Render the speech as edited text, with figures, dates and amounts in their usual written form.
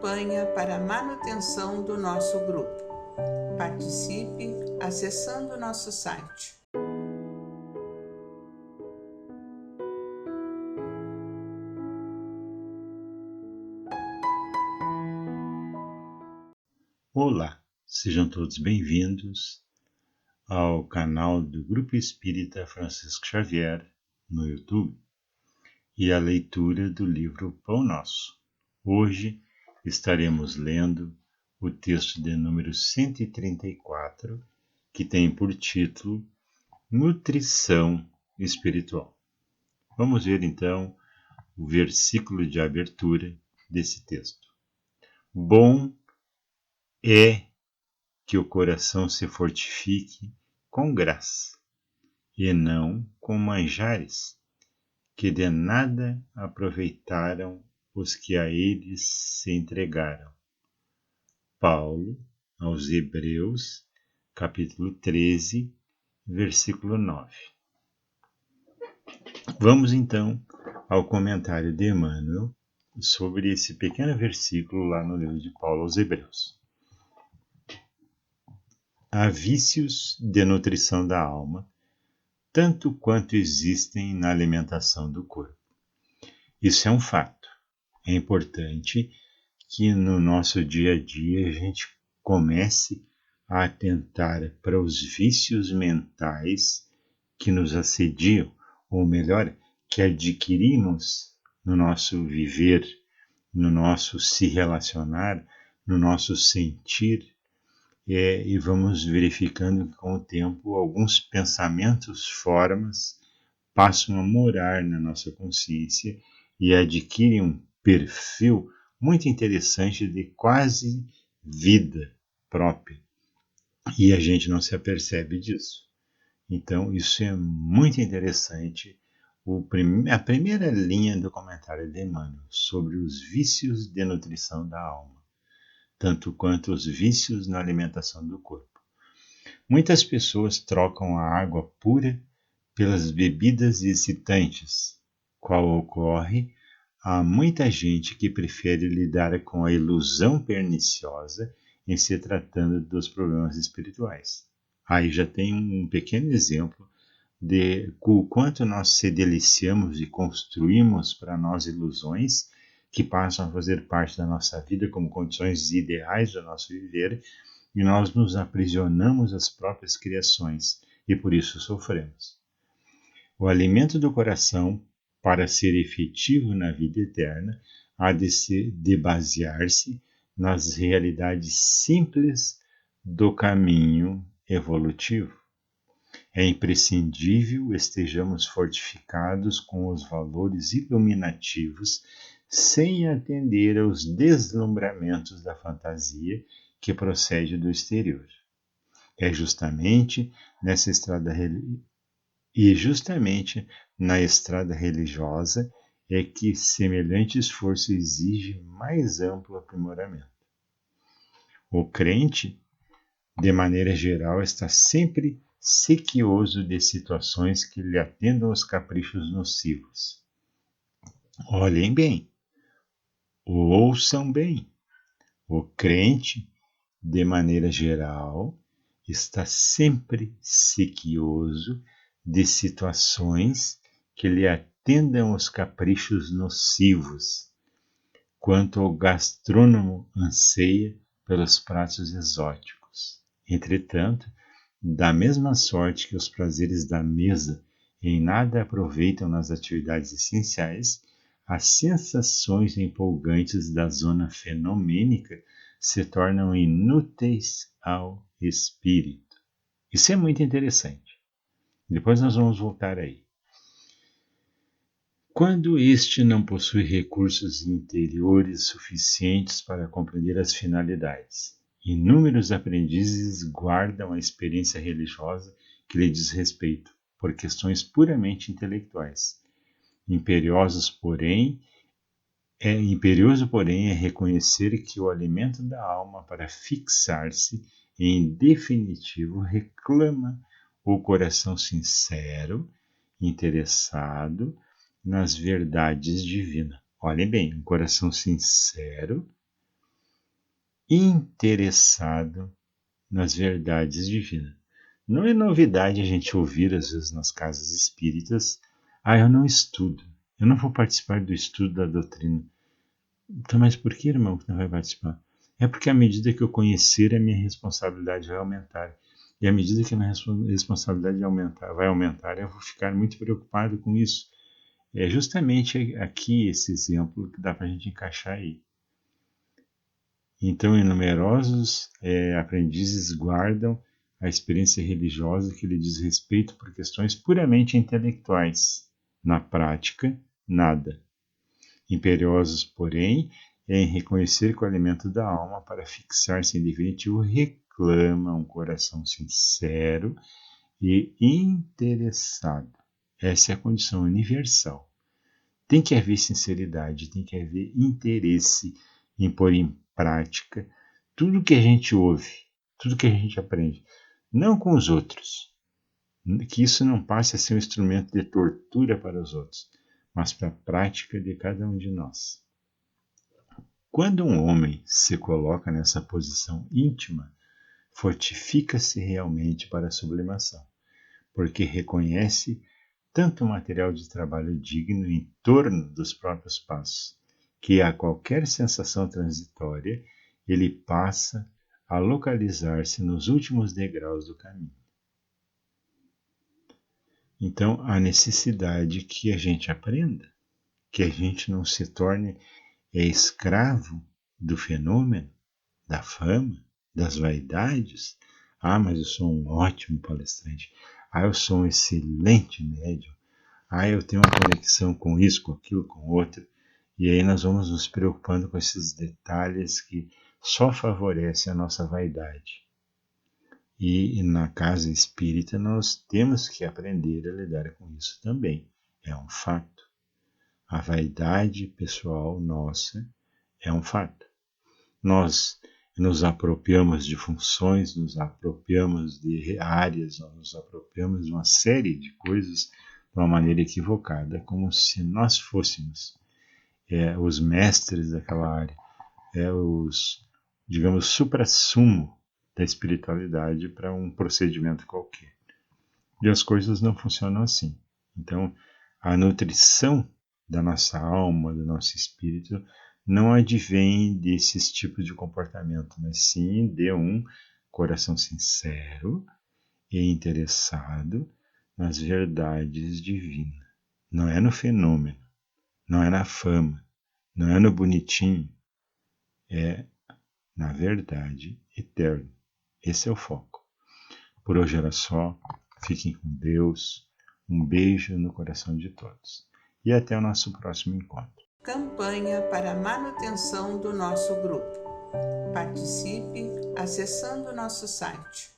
campanha para a manutenção do nosso grupo. Participe acessando nosso site. Olá, sejam todos bem-vindos ao canal do Grupo Espírita Francisco Xavier no YouTube e a leitura do livro Pão Nosso. Hoje estaremos lendo o texto de número 134, que tem por título Nutrição Espiritual. Vamos ver então o versículo de abertura desse texto. Bom é que o coração se fortifique com graça, e não com manjares, que de nada aproveitaram os que a eles se entregaram. Paulo, aos Hebreus, capítulo 13, versículo 9. Vamos então ao comentário de Emmanuel sobre esse pequeno versículo lá no livro de Paulo aos Hebreus. Há vícios de nutrição da alma, tanto quanto existem na alimentação do corpo. Isso é um fato. É importante que no nosso dia a dia a gente comece a atentar para os vícios mentais que nos assediam, ou melhor, que adquirimos no nosso viver, no nosso se relacionar, no nosso sentir, e vamos verificando que com o tempo alguns pensamentos, formas, passam a morar na nossa consciência e adquirem um perfil muito interessante de quase vida própria. E a gente não se apercebe disso. Então isso é muito interessante. A primeira linha do comentário de Emmanuel sobre os vícios de nutrição da alma, tanto quanto os vícios na alimentação do corpo. Muitas pessoas trocam a água pura pelas bebidas excitantes, qual ocorre a muita gente que prefere lidar com a ilusão perniciosa em se tratando dos problemas espirituais. Aí já tem um pequeno exemplo de o quanto nós se deliciamos e construímos para nós ilusões que passam a fazer parte da nossa vida como condições ideais do nosso viver, e nós nos aprisionamos às próprias criações e por isso sofremos. O alimento do coração, para ser efetivo na vida eterna, há de basear-se nas realidades simples do caminho evolutivo. É imprescindível estejamos fortificados com os valores iluminativos, sem atender aos deslumbramentos da fantasia que procede do exterior. É justamente na estrada religiosa é que semelhante esforço exige mais amplo aprimoramento. O crente, de maneira geral, está sempre sequioso de situações que lhe atendam aos caprichos nocivos. Olhem bem, ouçam bem. O crente, de maneira geral, está sempre sequioso de situações que lhe atendam aos caprichos nocivos, quanto o gastrônomo anseia pelos pratos exóticos. Entretanto, da mesma sorte que os prazeres da mesa em nada aproveitam nas atividades essenciais, as sensações empolgantes da zona fenomênica se tornam inúteis ao espírito. Isso é muito interessante. Depois nós vamos voltar aí. Quando este não possui recursos interiores suficientes para compreender as finalidades, inúmeros aprendizes guardam a experiência religiosa que lhe diz respeito, por questões puramente intelectuais. Imperioso, porém, é reconhecer que o alimento da alma para fixar-se em definitivo reclama o coração sincero, interessado nas verdades divinas. Olhem bem, um coração sincero, interessado nas verdades divinas. Não é novidade a gente ouvir, às vezes, nas casas espíritas: eu não estudo, eu não vou participar do estudo da doutrina. Então, mas por que, irmão, que não vai participar? É porque à medida que eu conhecer, a minha responsabilidade vai aumentar. E à medida que a minha responsabilidade vai aumentar, eu vou ficar muito preocupado com isso. É justamente aqui esse exemplo que dá para a gente encaixar aí. Então, numerosos aprendizes guardam a experiência religiosa que lhe diz respeito por questões puramente intelectuais. Na prática, nada. Imperiosos, porém, em reconhecer que o alimento da alma, para fixar-se em definitivo, reclama um coração sincero e interessado. Essa é a condição universal. Tem que haver sinceridade, tem que haver interesse em pôr em prática tudo que a gente ouve, tudo que a gente aprende. Não com os outros, que isso não passe a ser um instrumento de tortura para os outros, mas para a prática de cada um de nós. Quando um homem se coloca nessa posição íntima, fortifica-se realmente para a sublimação, porque reconhece tanto material de trabalho digno em torno dos próprios passos, que a qualquer sensação transitória ele passa a localizar-se nos últimos degraus do caminho. Então, há necessidade que a gente aprenda, que a gente não se torne escravo do fenômeno, da fama, das vaidades. Mas eu sou um ótimo palestrante. Eu sou um excelente médium. Eu tenho uma conexão com isso, com aquilo, com outro. E aí nós vamos nos preocupando com esses detalhes que só favorecem a nossa vaidade. E na casa espírita nós temos que aprender a lidar com isso também. É um fato. A vaidade pessoal nossa é um fato. Nós nos apropriamos de funções, nos apropriamos de áreas, nos apropriamos de uma série de coisas de uma maneira equivocada, como se nós fôssemos os mestres daquela área, os, digamos, suprassumo da espiritualidade para um procedimento qualquer. E as coisas não funcionam assim. Então, a nutrição da nossa alma, do nosso espírito, não advém desses tipos de comportamento, mas sim de um coração sincero e interessado nas verdades divinas. Não é no fenômeno, não é na fama, não é no bonitinho, é na verdade eterna. Esse é o foco. Por hoje era só. Fiquem com Deus. Um beijo no coração de todos. E até o nosso próximo encontro. Campanha para a manutenção do nosso grupo. Participe acessando nosso site